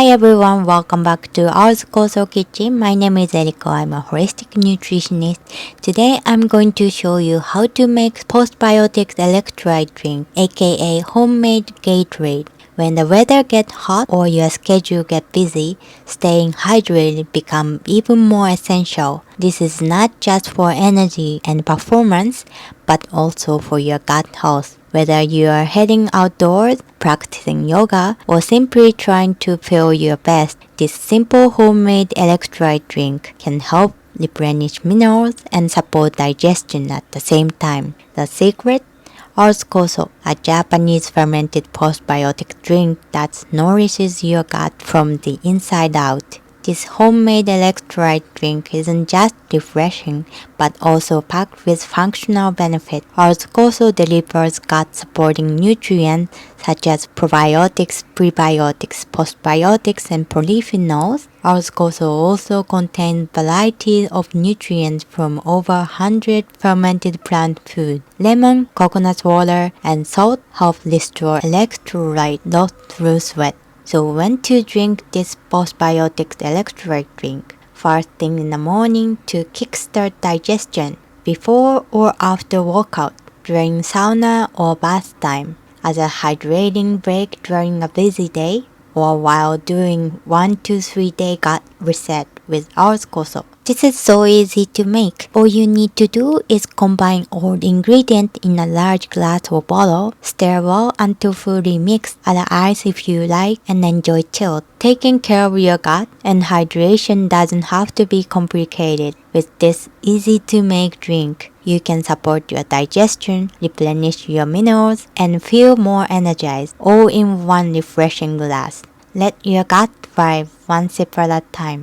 Hi everyone, welcome back to our Koso Kitchen. My name is Eriko. I'm a holistic nutritionist. Today I'm going to show you how to make Postbiotic Electrolyte drink, aka homemade Gatorade. When the weather gets hot or your schedule gets busy, staying hydrated becomes even more essential. This is not just for energy and performance, but also for your gut health. Whether you are heading outdoors, practicing yoga, or simply trying to feel your best, this simple homemade electrolyte drink can help replenish minerals and support digestion at the same time. The secret? Koso, a Japanese fermented postbiotic drink that nourishes your gut from the inside out. This homemade electrolyte drink isn't just refreshing, but also packed with functional benefits. Koso delivers gut-supporting nutrients such as probiotics, prebiotics, postbiotics, and polyphenols. Koso also contains varieties of nutrients from over 100 fermented plant foods. Lemon, coconut water, and salt help restore electrolyte lost through sweat. So when to drink this postbiotic electrolyte drink? First thing in the morning to kickstart digestion, before or after workout, during sauna or bath time, as a hydrating break during a busy day, or while doing 1 to 3 day gut reset with Koso. This is so easy to make. All you need to do is combine all ingredients in a large glass or bottle, stir well until fully mixed, add ice if you like, and enjoy chilled. Taking care of your gut and hydration doesn't have to be complicated. With this easy-to-make drink, you can support your digestion, replenish your minerals, and feel more energized, all in one refreshing glass. Let your gut thrive one sip at a time.